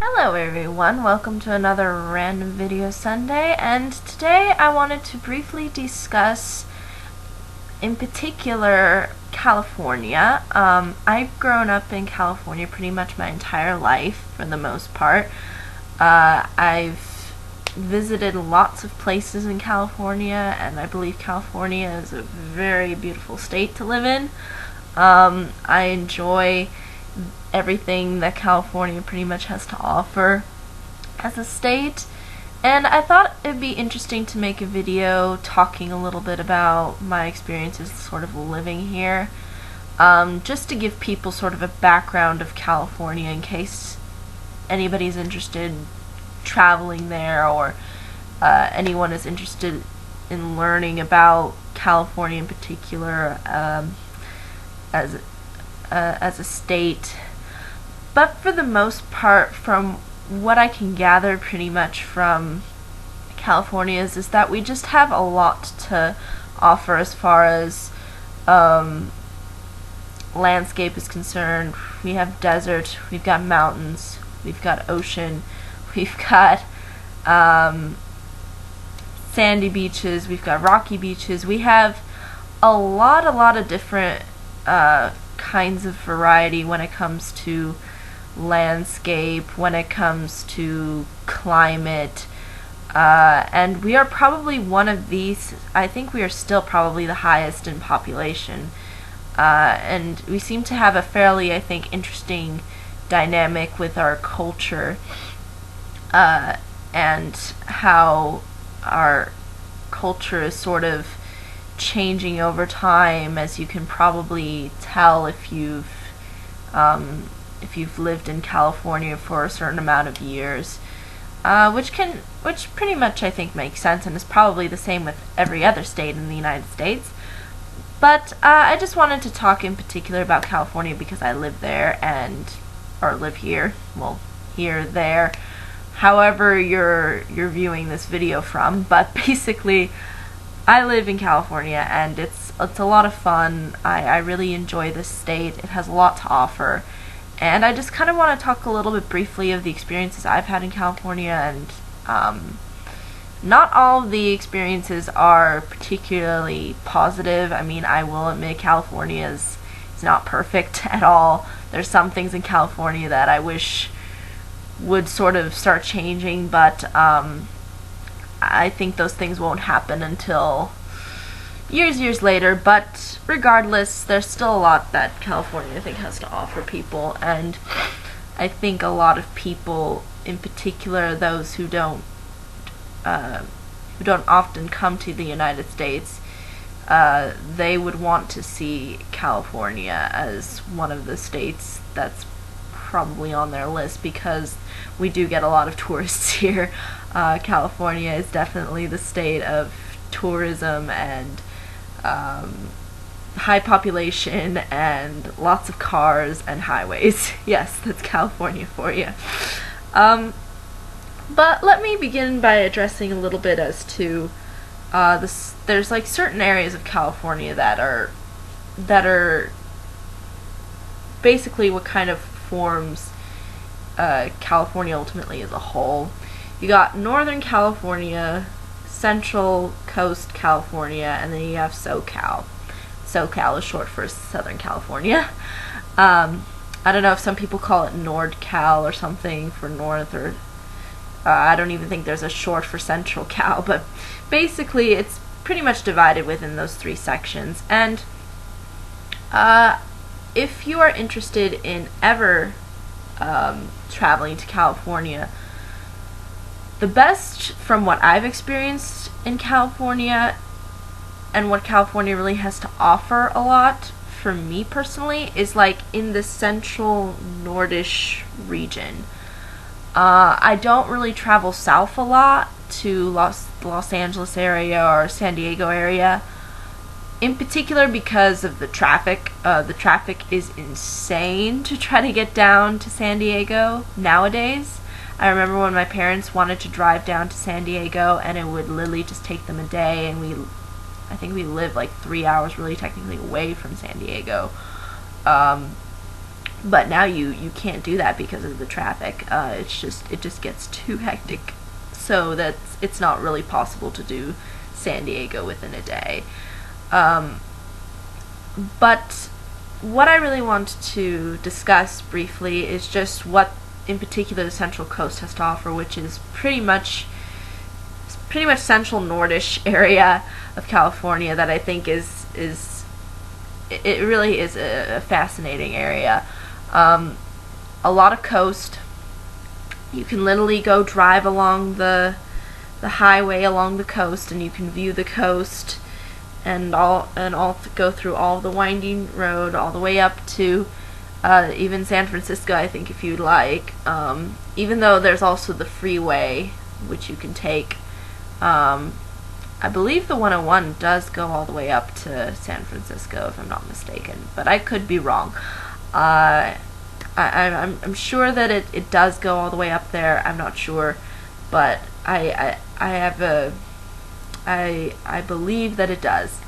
Hello everyone, welcome to another Random Video Sunday, and today I wanted to briefly discuss, in particular, California. I've grown up in California pretty much my entire life, for the most part. I've visited lots of places in California, and I believe California is a very beautiful state to live in. I enjoy everything that California pretty much has to offer as a state, and I thought it'd be interesting to make a video talking a little bit about my experiences sort of living here, just to give people sort of a background of California in case anybody's interested in traveling there, or anyone is interested in learning about California in particular as a state. But for the most part, from what I can gather pretty much from California is that we just have a lot to offer as far as landscape is concerned. We have desert, we've got mountains, we've got ocean, we've got sandy beaches, we've got rocky beaches. We have a lot of different kinds of variety when it comes to landscape, when it comes to climate, and we are probably one of these. I think we are still probably the highest in population, and we seem to have a fairly, I think, interesting dynamic with our culture, and how our culture is sort of changing over time, as you can probably tell if you've lived in California for a certain amount of years, which pretty much I think makes sense, and is probably the same with every other state in the United States. But I just wanted to talk in particular about California because I live there, or live here. Well, here, there, however you're viewing this video from. But basically, I live in California, and it's a lot of fun. I really enjoy this state. It has a lot to offer. And I just kind of want to talk a little bit briefly of the experiences I've had in California, and not all of the experiences are particularly positive. I mean, I will admit California is not perfect at all. There's some things in California that I wish would sort of start changing, but I think those things won't happen until years later. But regardless, there's still a lot that California, I think, has to offer people, and I think a lot of people, in particular those who don't often come to the United States, they would want to see California as one of the states that's probably on their list, because we do get a lot of tourists here. California is definitely the state of tourism and high population and lots of cars and highways. Yes, that's California for you. But let me begin by addressing a little bit as to there's like certain areas of California that are basically what kind of forms California ultimately as a whole. You got Northern California, Central Coast California, and then you have SoCal. SoCal is short for Southern California. I don't know if some people call it NordCal or something for North, or I don't even think there's a short for Central Cal, but basically it's pretty much divided within those three sections. And if you are interested in ever traveling to California, the best, from what I've experienced in California and what California really has to offer a lot, for me personally, is like in the central Nordish region. I don't really travel south a lot to Los Angeles area or San Diego area, in particular because of the traffic. The traffic is insane to try to get down to San Diego nowadays. I remember when my parents wanted to drive down to San Diego, and it would literally just take them a day, and I think we live like 3 hours really technically away from San Diego. but now you can't do that because of the traffic. It just gets too hectic, so that it's not really possible to do San Diego within a day. But what I really want to discuss briefly is just what in particular the Central Coast has to offer, which is pretty much central Nordish area of California that I think is it really is a fascinating area. A lot of coast. You can literally go drive along the highway along the coast, and you can view the coast, and go through all the winding road all the way up to even San Francisco, I think, if you'd like. Even though there's also the freeway, which you can take. I believe the 101 does go all the way up to San Francisco, if I'm not mistaken, but I could be wrong. I'm sure that it does go all the way up there. I'm not sure, but I believe that it does.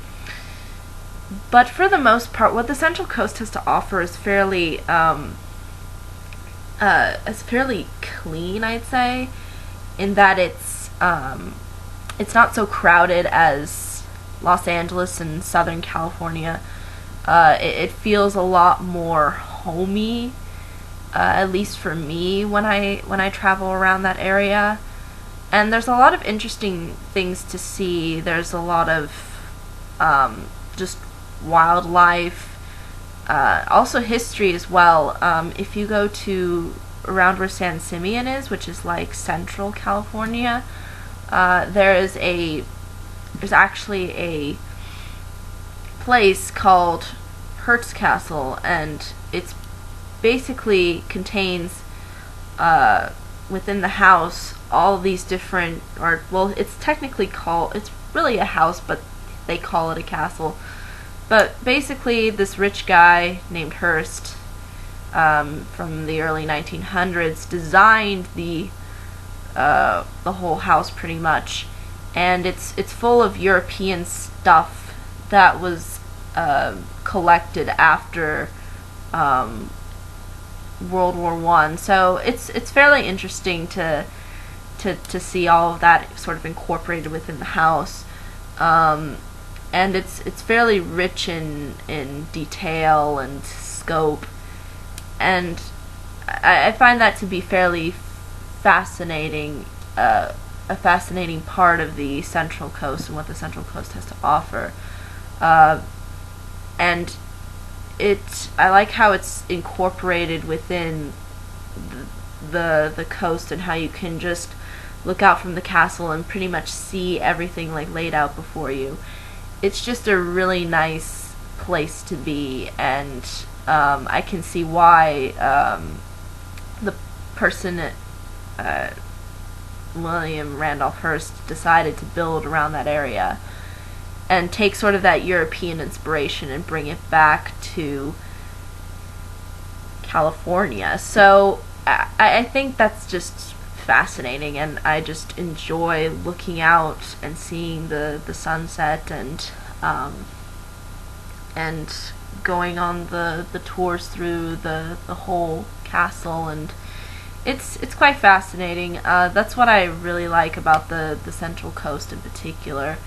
But for the most part, what the Central Coast has to offer is fairly clean, I'd say, in that it's not so crowded as Los Angeles and Southern California. It feels a lot more homey, at least for me when I travel around that area. And there's a lot of interesting things to see. There's a lot of just wildlife, also history as well. If you go to around where San Simeon is, which is like Central California, there's actually a place called Hearst Castle, and it's basically contains within the house all these different, it's really a house, but they call it a castle. But basically, this rich guy named Hearst, from the early 1900s, designed the whole house pretty much, and it's full of European stuff that was collected after World War I. So it's fairly interesting to see all of that sort of incorporated within the house. And it's fairly rich in detail and scope, and I find that to be fairly fascinating, a fascinating part of the Central Coast and what the Central Coast has to offer. And I like how it's incorporated within the coast, and how you can just look out from the castle and pretty much see everything like laid out before you. It's just a really nice place to be, and I can see why the person, William Randolph Hearst, decided to build around that area and take sort of that European inspiration and bring it back to California. So I think that's just fascinating, and I just enjoy looking out and seeing the sunset, and going on the tours through the whole castle, and it's quite fascinating. That's what I really like about the Central Coast in particular.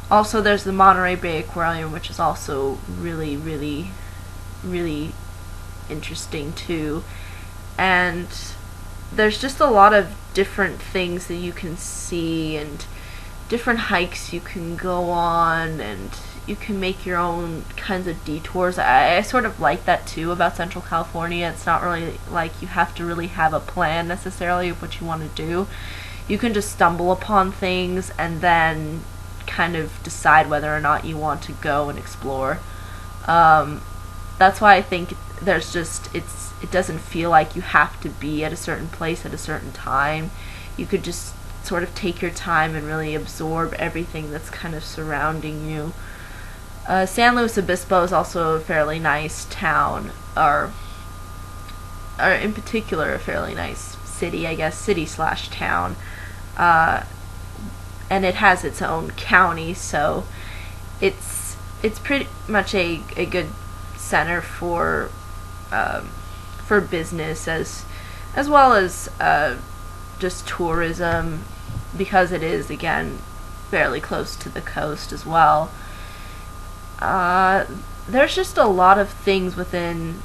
Also, there's the Monterey Bay Aquarium, which is also really, really, really interesting too. And there's just a lot of different things that you can see, and different hikes you can go on, and you can make your own kinds of detours. I sort of like that too about Central California. It's not really like you have to really have a plan necessarily of what you want to do. You can just stumble upon things and then kind of decide whether or not you want to go and explore. That's why I think it doesn't feel like you have to be at a certain place at a certain time. You could just sort of take your time and really absorb everything that's kind of surrounding you. San Luis Obispo is also a fairly nice town, or in particular a fairly nice city, I guess, city/town. And it has its own county, so it's pretty much a good center for for business as well as just tourism, because it is, again, fairly close to the coast as well. There's just a lot of things within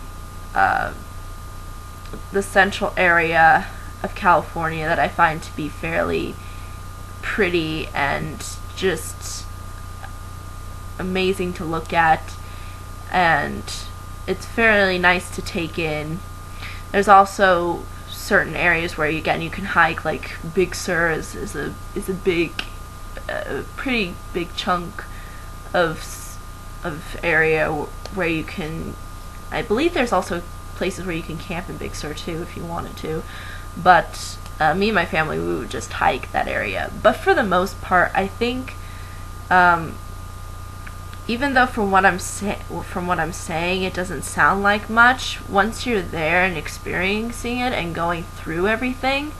the central area of California that I find to be fairly pretty and just amazing to look at, and it's fairly nice to take in. There's also certain areas where you can hike, like Big Sur is a big, pretty big chunk of area where you can. I believe there's also places where you can camp in Big Sur too if you wanted to, but me and my family, we would just hike that area. But for the most part, I think, even though from what I'm saying, it doesn't sound like much, once you're there and experiencing it and going through everything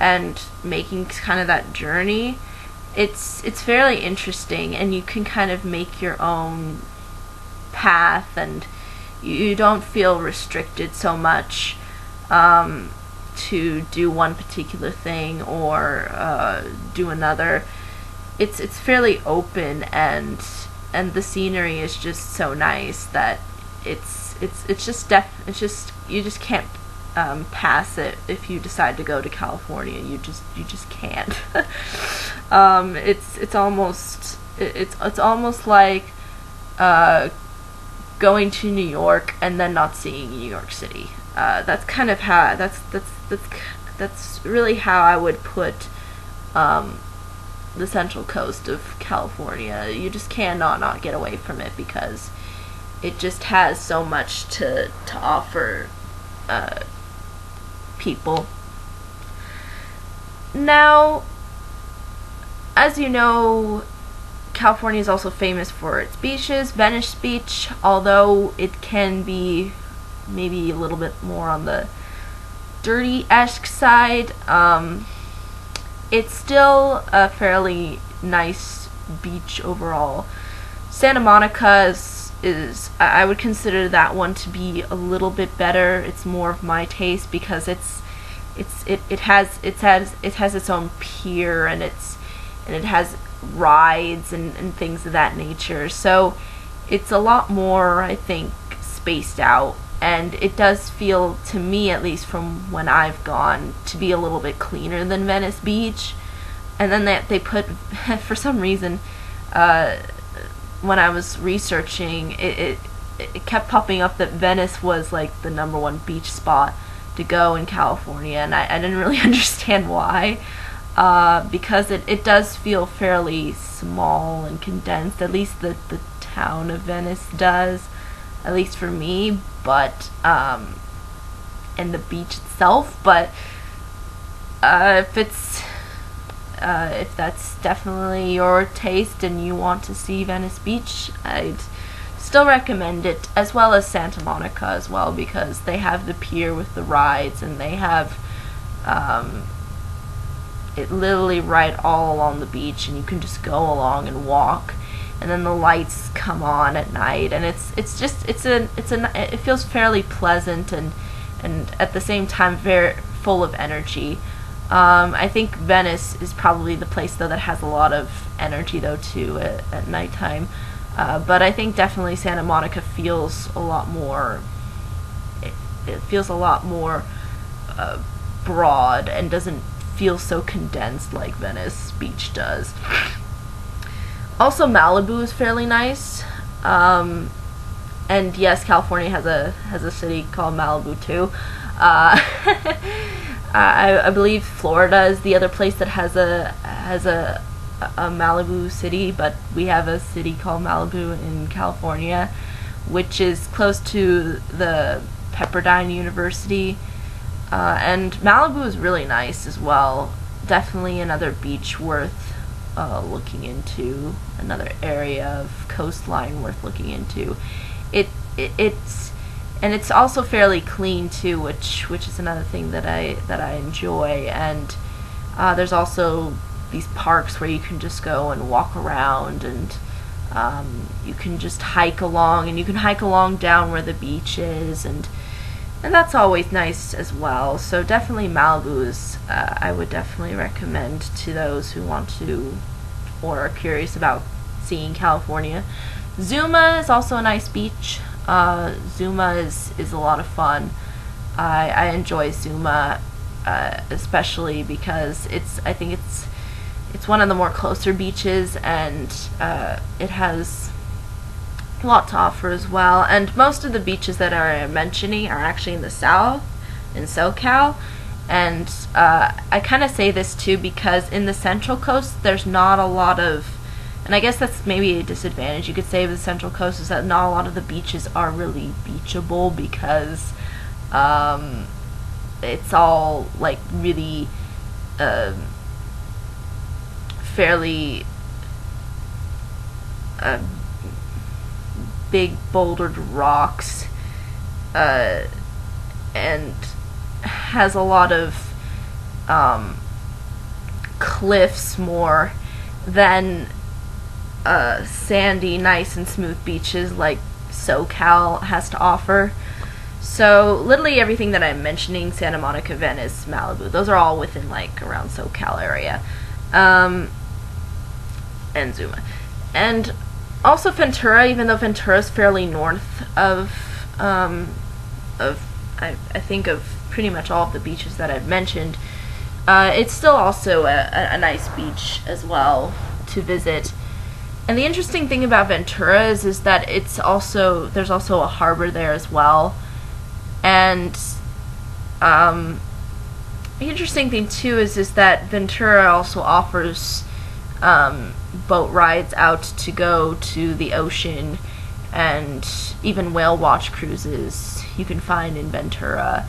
and making kind of that journey, it's fairly interesting, and you can kind of make your own path, and you don't feel restricted so much to do one particular thing or do another. It's fairly open, and the scenery is just so nice that it's just you just can't pass it if you decide to go to California. You just can't. It's almost like going to New York and then not seeing New York City. That's kind of how that's really how I would put the central coast of California. You just cannot not get away from it, because it just has so much to offer people. Now, as you know, California is also famous for its beaches. Venice Beach, although it can be maybe a little bit more on the dirty-esque side, it's still a fairly nice beach overall. Santa Monica is I would consider that one to be a little bit better. It's more of my taste, because it has its own pier, and it has rides and things of that nature. So it's a lot more, I think, spaced out, and it does feel, to me at least from when I've gone, to be a little bit cleaner than Venice Beach. And then they put, for some reason, when I was researching, it kept popping up that Venice was like the number one beach spot to go in California, and I didn't really understand why, because it does feel fairly small and condensed, at least the town of Venice does, at least for me, but and the beach itself. But if that's definitely your taste and you want to see Venice Beach, I'd still recommend it, as well as Santa Monica as well, because they have the pier with the rides, and they have it literally right all along the beach, and you can just go along and walk, and then the lights come on at night, and it feels fairly pleasant and at the same time very full of energy. I think Venice is probably the place, though, that has a lot of energy, though, too, at nighttime. But I think definitely Santa Monica feels a lot more. It feels a lot more broad, and doesn't feel so condensed like Venice Beach does. Also, Malibu is fairly nice. And yes, California has a city called Malibu too. I believe Florida is the other place that has a Malibu city, but we have a city called Malibu in California, which is close to the Pepperdine University, and Malibu is really nice as well. Definitely another beach worth looking into, another area of coastline worth looking into. It's also fairly clean too, which is another thing that I enjoy. And there's also these parks where you can just go and walk around, and you can just hike along, and you can hike along down where the beach is, and and that's always nice as well. So definitely Malibu is, I would definitely recommend to those who want to or are curious about seeing California. Zuma is also a nice beach. Zuma is a lot of fun. I enjoy Zuma, especially because I think it's one of the more closer beaches, and it has a lot to offer as well. And most of the beaches that I'm mentioning are actually in the south, in SoCal. And I kind of say this too because in the Central Coast there's not a lot of, and I guess that's maybe a disadvantage you could say of the Central Coast, is that not a lot of the beaches are really beachable because it's all like really fairly big bouldered rocks, and has a lot of cliffs more than sandy, nice and smooth beaches like SoCal has to offer. So literally everything that I'm mentioning, Santa Monica, Venice, Malibu, those are all within like around SoCal area, and Zuma. And also Ventura, even though Ventura is fairly north of I think of pretty much all of the beaches that I've mentioned, it's still also a nice beach as well to visit. And the interesting thing about Ventura is that there's also a harbor there as well. And the interesting thing too is that Ventura also offers boat rides out to go to the ocean, and even whale watch cruises you can find in Ventura.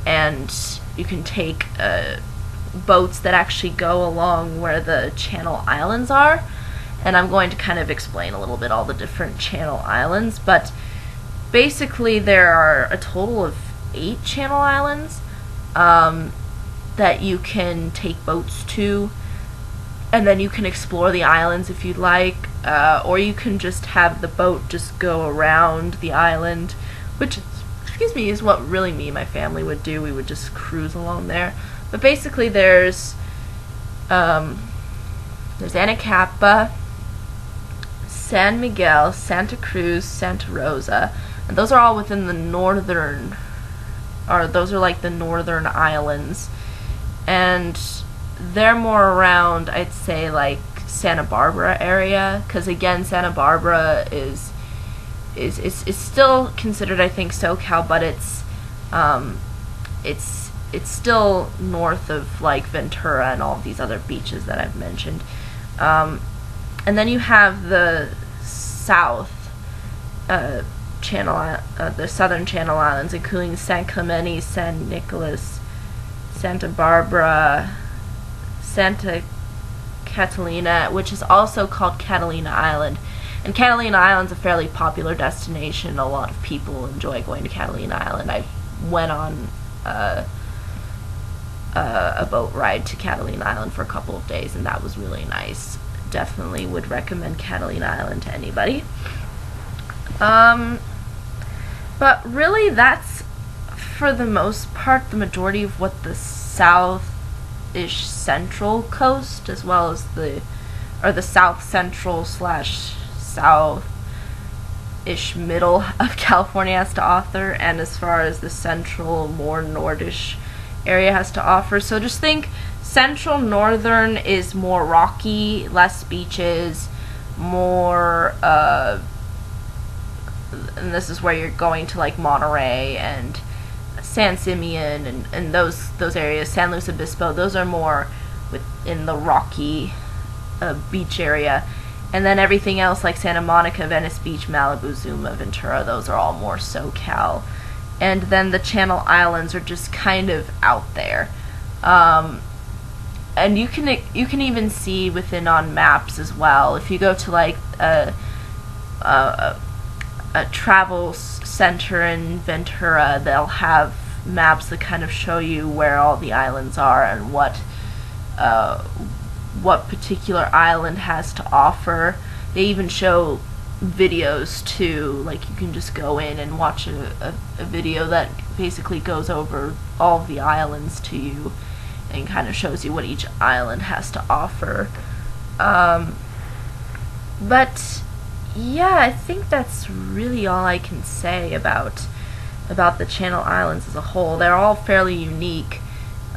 And you can take boats that actually go along where the Channel Islands are, and I'm going to kind of explain a little bit all the different Channel Islands, but basically there are a total of 8 Channel Islands that you can take boats to, and then you can explore the islands if you'd like, or you can just have the boat just go around the island, which is what really me and my family would do. We would just cruise along there. But basically there's Anacapa, San Miguel, Santa Cruz, Santa Rosa, and those are all within the those are like the northern islands, and they're more around, I'd say, like Santa Barbara area, because again, Santa Barbara is still considered, I think, SoCal, but it's still north of like Ventura and all of these other beaches that I've mentioned. And then you have the south the southern Channel Islands, including San Clemente, San Nicolas, Santa Barbara, Santa Catalina, which is also called Catalina Island. And Catalina Island's a fairly popular destination. A lot of people enjoy going to Catalina Island. I went on a boat ride to Catalina Island for a couple of days, and that was really nice. Definitely would recommend Catalina Island to anybody. But really, that's, for the most part, the majority of what the south-ish central coast, as well as the south central / south-ish middle of California has to offer, and as far as the central, more nordish area has to offer. So just think central northern is more rocky, less beaches, more and this is where you're going to like Monterey and San Simeon and those areas, San Luis Obispo, those are more within the rocky beach area. And then everything else like Santa Monica, Venice Beach, Malibu, Zuma, Ventura, those are all more SoCal. And then the Channel Islands are just kind of out there. And you can even see within on maps as well. If you go to like a travel center in Ventura, they'll have maps that kind of show you where all the islands are and what particular island has to offer. They even show videos too. Like you can just go in and watch a video that basically goes over all of the islands to you and kind of shows you what each island has to offer. But yeah, I think that's really all I can say about the Channel Islands as a whole. They're all fairly unique.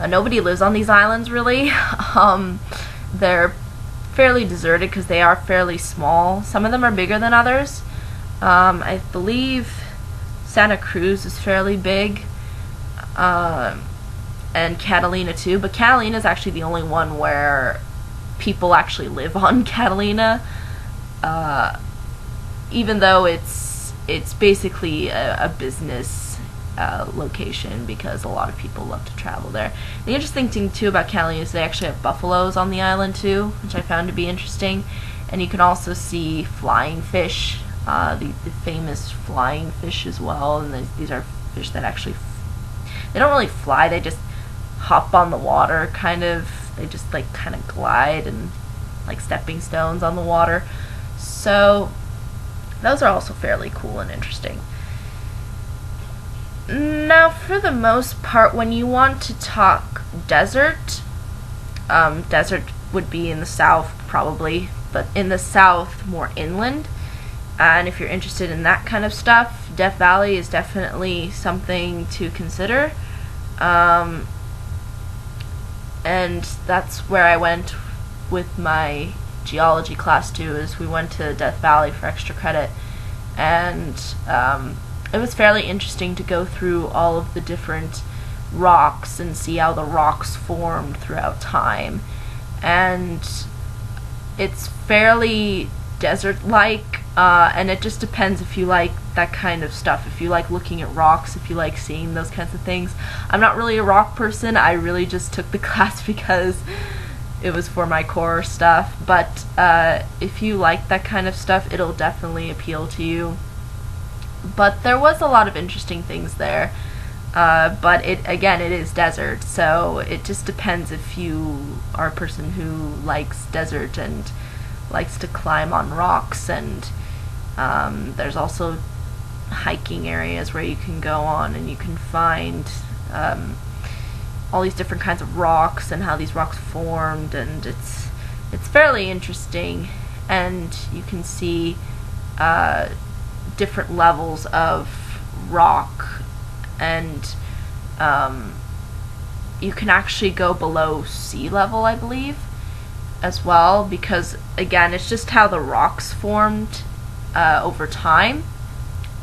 Nobody lives on these islands really. They're fairly deserted because they are fairly small. Some of them are bigger than others. I believe Santa Cruz is fairly big, and Catalina too. But Catalina is actually the only one where people actually live on Catalina, even though it's basically a business location because a lot of people love to travel there. The interesting thing too about Catalina is they actually have buffaloes on the island too, which I found to be interesting. And you can also see flying fish, the famous flying fish as well. And these are fish that actually they don't really fly; they just hop on the water, kind of. They just like kind of glide and like stepping stones on the water. So those are also fairly cool and interesting. Now, for the most part, when you want to talk desert, desert would be in the south probably, but in the south, more inland. And if you're interested in that kind of stuff, Death Valley is definitely something to consider. And that's where I went with my geology class too, is we went to Death Valley for extra credit. And it was fairly interesting to go through all of the different rocks and see how the rocks formed throughout time. And it's fairly desert-like, and it just depends if you like that kind of stuff, if you like looking at rocks, if you like seeing those kinds of things. I'm not really a rock person. I really just took the class because it was for my core stuff, but if you like that kind of stuff, it'll definitely appeal to you. But there was a lot of interesting things there, but it is desert, so it just depends if you are a person who likes desert and likes to climb on rocks. And there's also hiking areas where you can go on and you can find all these different kinds of rocks and how these rocks formed, and it's fairly interesting. And you can see different levels of rock, and you can actually go below sea level, I believe, as well, because again, it's just how the rocks formed over time.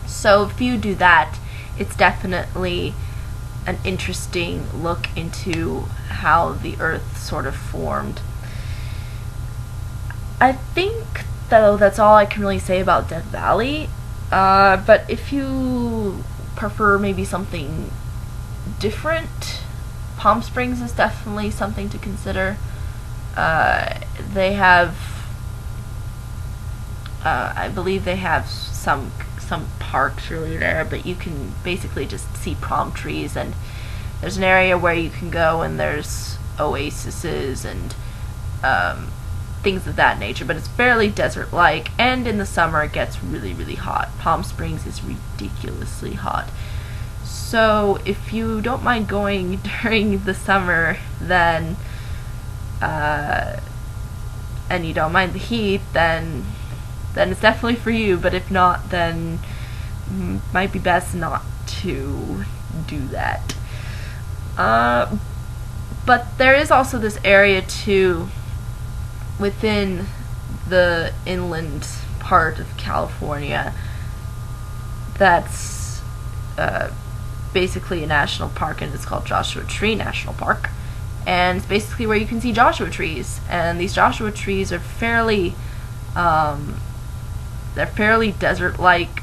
So if you do that, it's definitely an interesting look into how the earth sort of formed. I think, though, that's all I can really say about Death Valley. But if you prefer maybe something different, Palm Springs is definitely something to consider. They have, I believe they have some parks really there, but you can basically just see palm trees, and there's an area where you can go and there's oases and things of that nature, but it's fairly desert-like, and in the summer it gets really, really hot. Palm Springs is ridiculously hot. So if you don't mind going during the summer, then and you don't mind the heat, then it's definitely for you. But if not, then might be best not to do that. But there is also this area too within the inland part of California that's basically a national park, and it's called Joshua Tree National Park. And it's basically where you can see Joshua trees, and these Joshua trees are fairly desert-like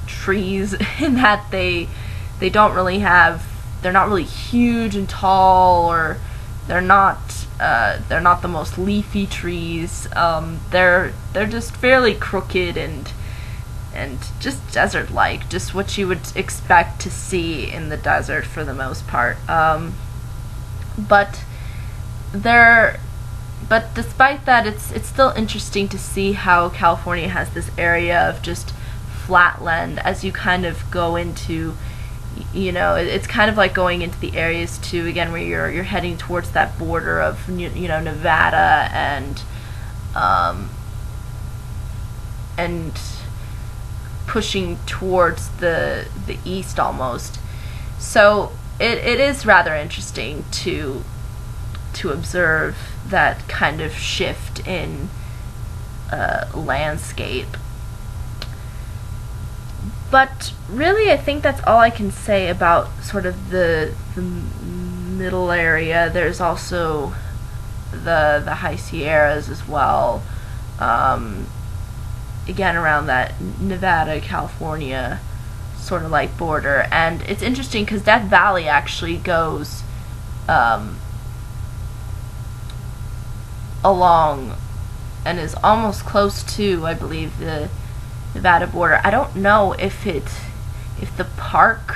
trees in that they're not really huge and tall, or they're not the most leafy trees. They're just fairly crooked and just desert-like, just what you would expect to see in the desert for the most part. But they're but despite that, it's still interesting to see how California has this area of just flatland as you kind of go into, it's kind of like going into the areas too, again, where you're heading towards that border of Nevada and pushing towards the east almost. So it is rather interesting to observe that kind of shift in landscape. But really, I think that's all I can say about sort of the middle area. There's also the High Sierras as well. Again, around that Nevada, California sort of like border. And it's interesting because Death Valley actually goes along and is almost close to, I believe, the Nevada border. I don't know if the park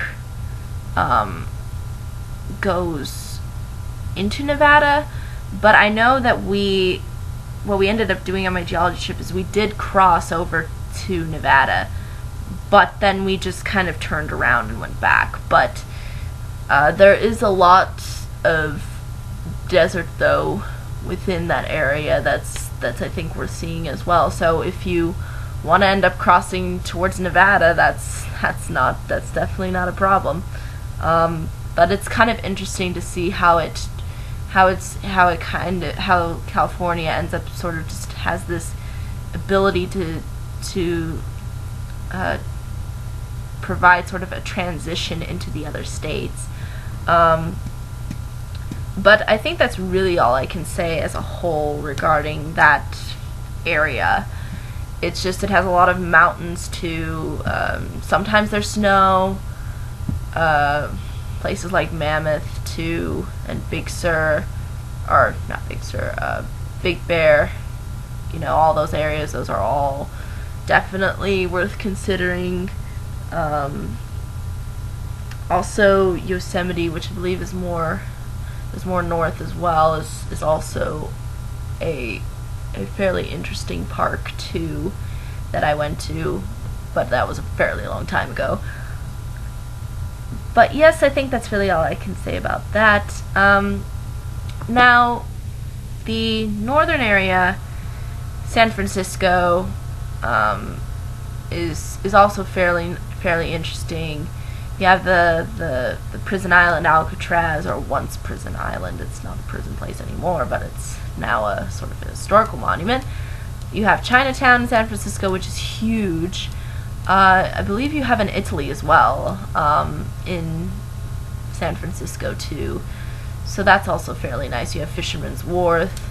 goes into Nevada, but I know that what we ended up doing on my geology trip is we did cross over to Nevada, but then we just kind of turned around and went back. But there is a lot of desert, though, within that area that's I think worth seeing as well. So if you want to end up crossing towards Nevada, that's definitely not a problem. But it's kind of interesting to see how California ends up sort of just has this ability to provide sort of a transition into the other states. But I think that's really all I can say as a whole regarding that area. It's just it has a lot of mountains too. Sometimes there's snow. Places like Mammoth too, and Big Sur, or not Big Sur, Big Bear. All those areas. Those are all definitely worth considering. Also Yosemite, which I believe is more north as well, is also a fairly interesting park too that I went to, but that was a fairly long time ago. But yes, I think that's really all I can say about that. Now, the northern area, San Francisco, is also fairly interesting. You have the prison island Alcatraz, or once prison island. It's not a prison place anymore, but it's now a sort of a historical monument. You have Chinatown in San Francisco, which is huge. I believe you have an Italy as well in San Francisco too. So that's also fairly nice. You have Fisherman's Wharf.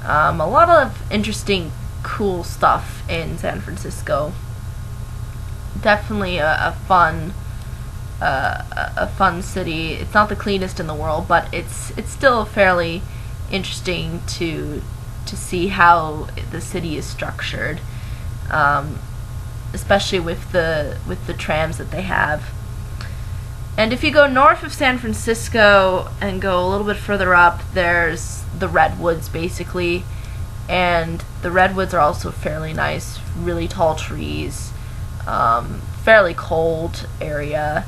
A lot of interesting, cool stuff in San Francisco. Definitely a fun city. It's not the cleanest in the world, but it's still fairly interesting to see how the city is structured, especially with the trams that they have. And if you go north of San Francisco and go a little bit further up, there's the Redwoods, basically. And the Redwoods are also fairly nice, really tall trees, fairly cold area,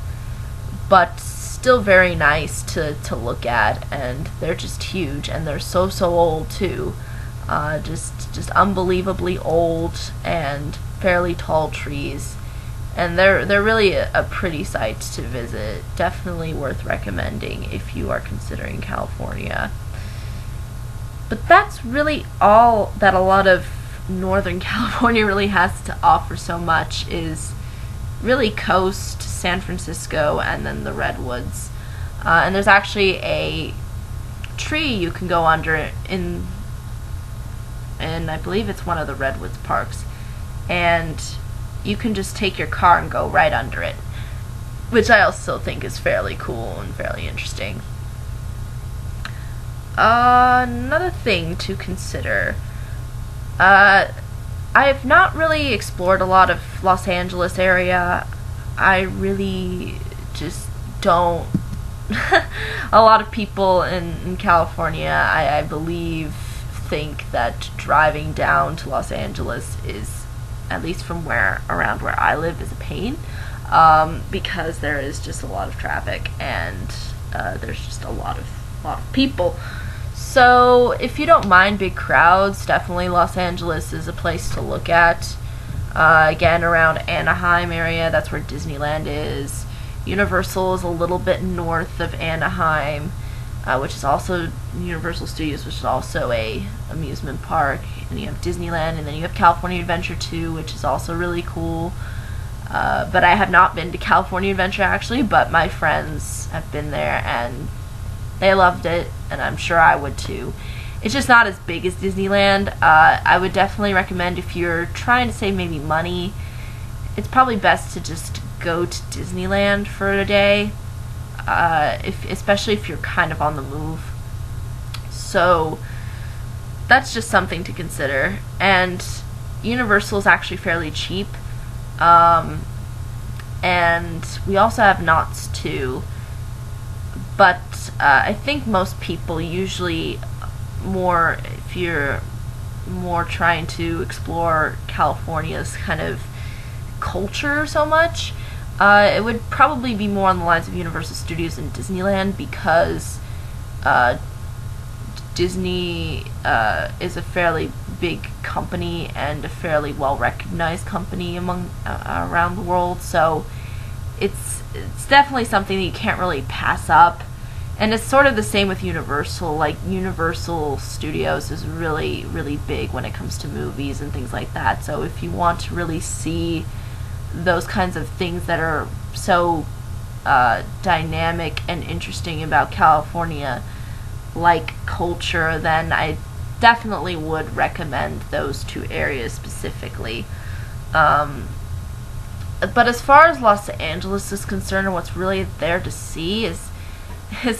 but still very nice to look at. And they're just huge, and they're so old too. Just unbelievably old and fairly tall trees. And they're really a pretty sight to visit. Definitely worth recommending if you are considering California. But that's really all that a lot of Northern California really has to offer so much, is really coast, San Francisco, and then the Redwoods. And there's actually a tree you can go under in I believe it's one of the Redwoods parks. And you can just take your car and go right under it, which I also think is fairly cool and fairly interesting. Another thing to consider, I have not really explored a lot of Los Angeles area. I really just don't. A lot of people in California, I believe, think that driving down to Los Angeles is, at least from around where I live, is a pain, because there is just a lot of traffic, and there's just a lot of people. So if you don't mind big crowds, definitely Los Angeles is a place to look at. Again, around Anaheim area, that's where Disneyland is. Universal is a little bit north of Anaheim, which is also Universal Studios, which is also a amusement park. And you have Disneyland, and then you have California Adventure 2, which is also really cool. But I have not been to California Adventure, actually, but my friends have been there, and they loved it, and I'm sure I would too. It's just not as big as Disneyland. I would definitely recommend, if you're trying to save maybe money, it's probably best to just go to Disneyland for a day, especially if you're kind of on the move. So that's just something to consider. And Universal is actually fairly cheap. And we also have Knott's too. But I think most people usually, if you're more trying to explore California's kind of culture so much, it would probably be more on the lines of Universal Studios and Disneyland, because Disney is a fairly big company and a fairly well-recognized company around the world, so it's definitely something that you can't really pass up. And it's sort of the same with Universal. Like, Universal Studios is really, really big when it comes to movies and things like that. So if you want to really see those kinds of things that are so dynamic and interesting about California, like culture, then I definitely would recommend those two areas specifically. But as far as Los Angeles is concerned, and what's really there to see, it's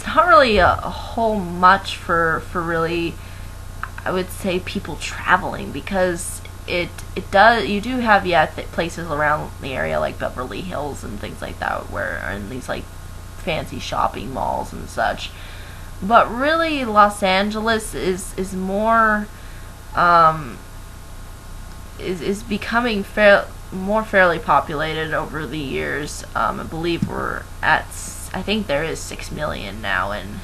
not really a whole much for really, I would say, people traveling, because you do have places around the area like Beverly Hills and things like that, where are in these like fancy shopping malls and such. But really, Los Angeles is more is becoming fairly populated over the years. I believe I think there is 6 million now in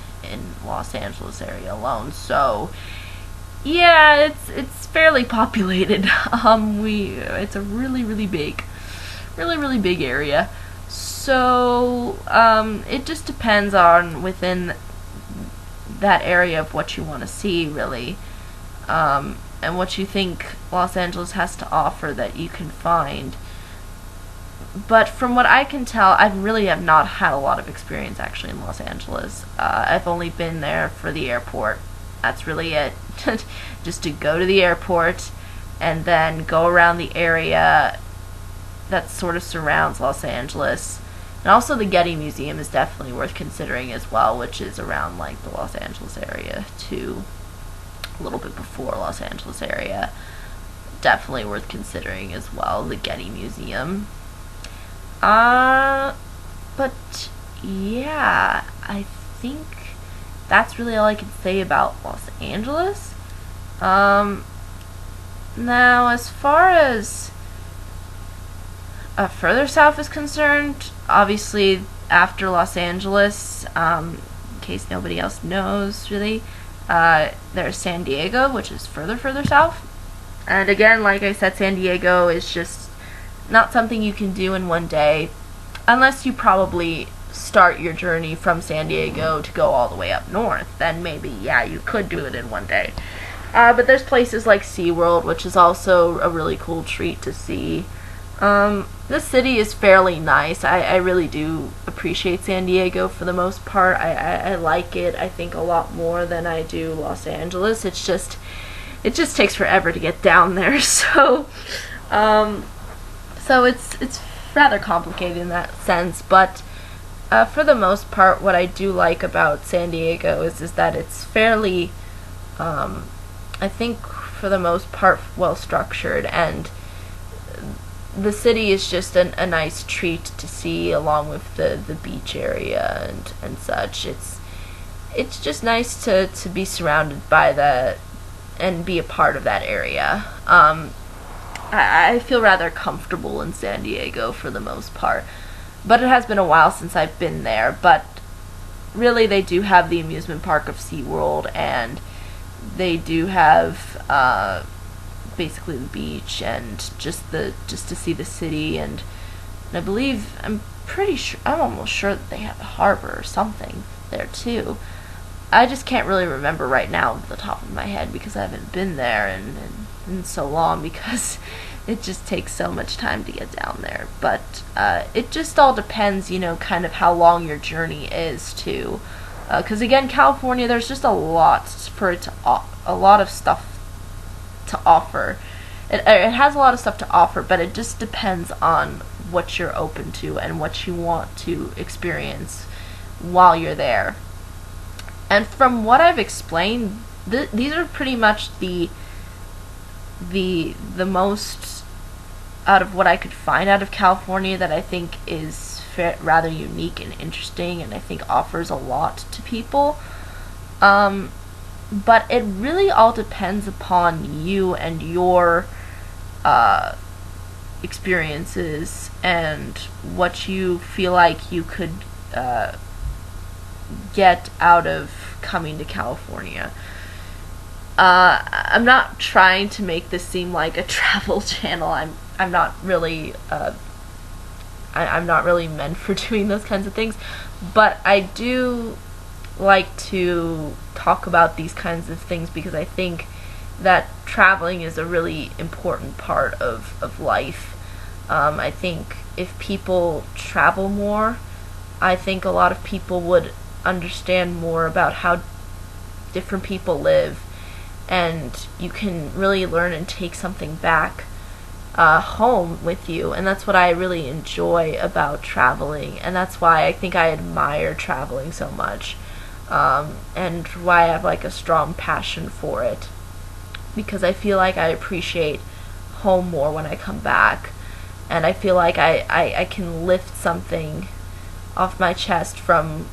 Los Angeles area alone. So yeah, it's fairly populated. It's a really big area. So it just depends on within that area of what you want to see, really, and what you think Los Angeles has to offer that you can find. But from what I can tell, I really have not had a lot of experience actually in Los Angeles. I've only been there for the airport. That's really it. Just to go to the airport and then go around the area that sort of surrounds Los Angeles. And also the Getty Museum is definitely worth considering as well, which is around like the Los Angeles area too. A little bit before Los Angeles area. Definitely worth considering as well, the Getty Museum. But yeah, I think that's really all I can say about Los Angeles. Now, as far as further south is concerned, obviously after Los Angeles, in case nobody else knows really, there's San Diego, which is further south. And again, like I said, San Diego is just not something you can do in one day, unless you probably start your journey from San Diego to go all the way up north. Then maybe, yeah, you could do it in one day. But there's places like SeaWorld, which is also a really cool treat to see. The city is fairly nice. I really do appreciate San Diego for the most part. I like it, I think, a lot more than I do Los Angeles. It just takes forever to get down there. So it's rather complicated in that sense. But for the most part, what I do like about San Diego is that it's fairly, I think, for the most part, well structured, and the city is just a nice treat to see, along with the beach area and such. It's just nice to be surrounded by that and be a part of that area. I feel rather comfortable in San Diego for the most part, but it has been a while since I've been there. But really, they do have the amusement park of SeaWorld, and they do have basically the beach and just to see the city, and I believe I'm almost sure that they have a harbor or something there too. I just can't really remember right now off the top of my head because I haven't been there in so long, because it just takes so much time to get down there. But it just all depends, kind of how long your journey is too. Because again, California, there's just a lot a lot of stuff to offer. It has a lot of stuff to offer, but it just depends on what you're open to and what you want to experience while you're there. And from what I've explained, these are pretty much the most out of what I could find out of California that I think is rather unique and interesting, and I think offers a lot to people. But it really all depends upon you and your experiences and what you feel like you could get out of coming to California. I'm not trying to make this seem like a travel channel. I'm not really I'm not really meant for doing those kinds of things, but I do like to talk about these kinds of things because I think that traveling is a really important part of life. I think if people travel more, I think a lot of people would understand more about how different people live, and you can really learn and take something back home with you. And that's what I really enjoy about traveling, and that's why I think I admire traveling so much, and why I have like a strong passion for it, because I feel like I appreciate home more when I come back, and I feel like I can lift something off my chest from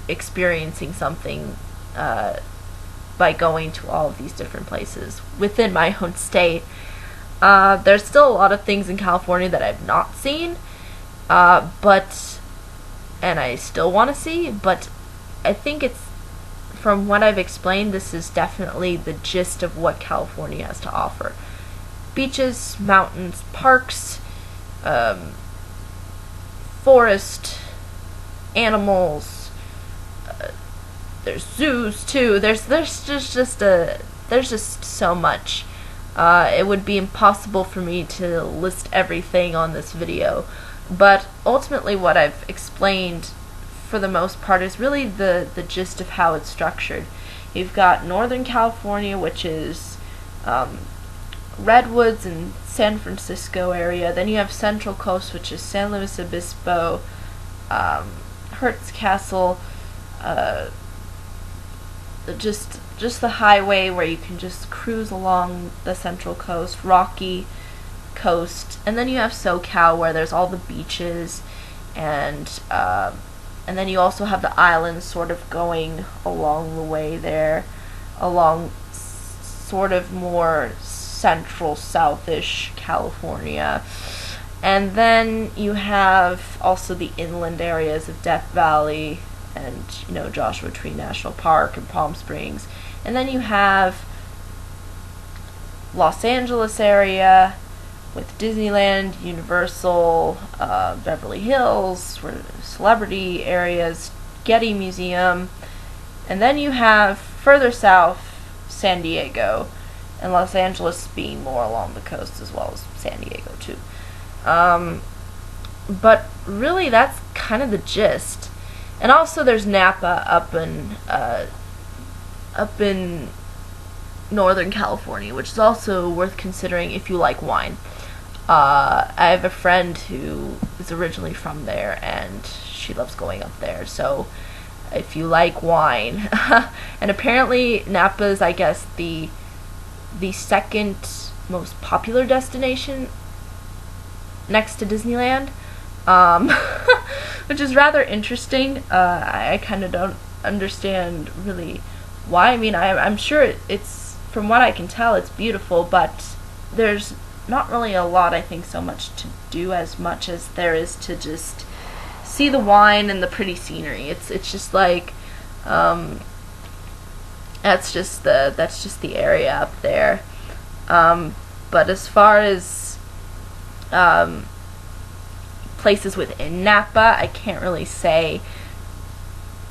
experiencing something by going to all of these different places within my own state. There's still a lot of things in California that I've not seen, but and I still want to see, but I think it's, from what I've explained, this is definitely the gist of what California has to offer. Beaches, mountains, parks, forest, animals, there's zoos too. There's just so much. It would be impossible for me to list everything on this video, but ultimately what I've explained for the most part is really the gist of how it's structured. You've got Northern California, which is Redwoods and San Francisco area. Then you have Central Coast, which is San Luis Obispo, Hertz Castle, just the highway where you can just cruise along the Central Coast, Rocky Coast, and then you have SoCal where there's all the beaches, and then you also have the islands sort of going along the way there, along sort of more central southish California. And then you have also the inland areas of Death Valley and Joshua Tree National Park and Palm Springs. And then you have Los Angeles area with Disneyland, Universal, Beverly Hills, celebrity areas, Getty Museum. And then you have further south San Diego, and Los Angeles being more along the coast as well as San Diego too. But really that's kind of the gist. And also there's Napa up in Northern California, which is also worth considering if you like wine. I have a friend who is originally from there, and she loves going up there. So if you like wine, and apparently Napa is, I guess, the second most popular destination next to Disneyland, which is rather interesting. I kind of don't understand really why. I mean, I'm sure it's from what I can tell, it's beautiful, but there's not really a lot, I think, so much to do as much as there is to just see the wine and the pretty scenery. It's just like, that's just the area up there. But as far as places within Napa, I can't really say,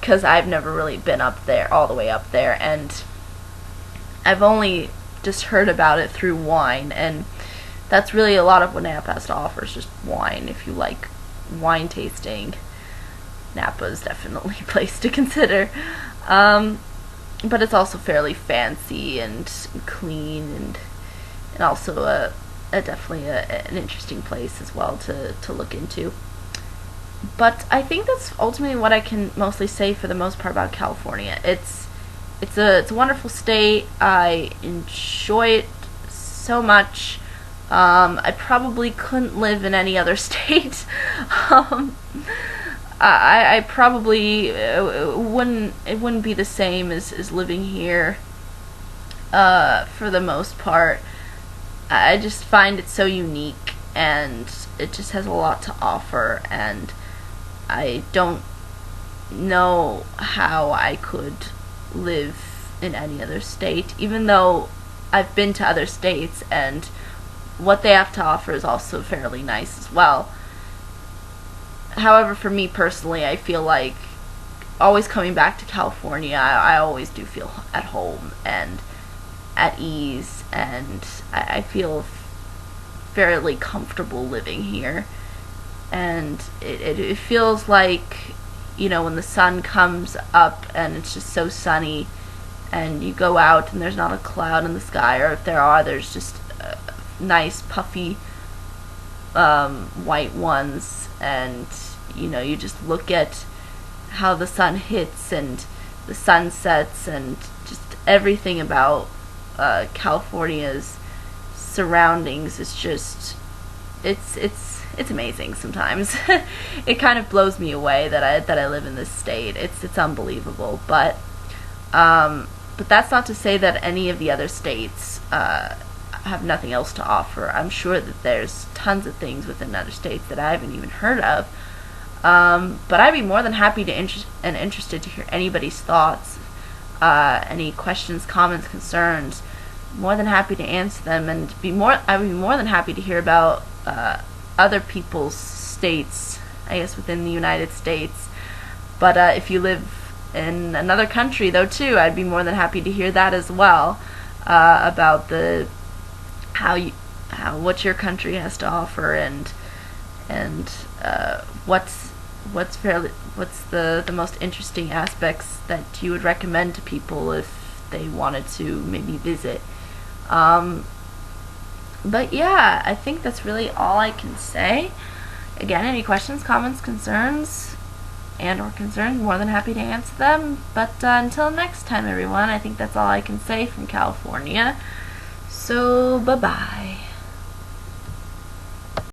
because I've never really been up there, all the way up there, and I've only just heard about it through wine, and that's really a lot of what Napa has to offer, is just wine. If you like wine tasting, Napa is definitely a place to consider. But it's also fairly fancy and clean, and also definitely an interesting place as well to look into. But I think that's ultimately what I can mostly say for the most part about California. It's a wonderful state. I enjoy it so much. I probably couldn't live in any other state. I probably it wouldn't be the same as living here for the most part. I just find it so unique, and it just has a lot to offer, and I don't know how I could live in any other state, even though I've been to other states, and what they have to offer is also fairly nice as well. However, for me personally, I feel like always coming back to California, I always do feel at home and at ease, and I feel fairly comfortable living here. And it feels like, when the sun comes up and it's just so sunny, and you go out and there's not a cloud in the sky, or if there are, there's just nice puffy white ones, and you just look at how the sun hits and the sunsets, and just everything about California's surroundings is just it's amazing sometimes. It kind of blows me away that I live in this state. It's unbelievable, but that's not to say that any of the other states have nothing else to offer. I'm sure that there's tons of things within other states that I haven't even heard of. But I'd be more than happy to interested to hear anybody's thoughts, any questions, comments, concerns. More than happy to answer them, and I'd be more than happy to hear about other people's states, I guess, within the United States. But if you live in another country, though, too, I'd be more than happy to hear that as well, about what your country has to offer, and what's the most interesting aspects that you would recommend to people if they wanted to maybe visit. But yeah, I think that's really all I can say. Again, any questions, comments, concerns, or concerns, more than happy to answer them. But until next time, everyone, I think that's all I can say from California. So, bye-bye.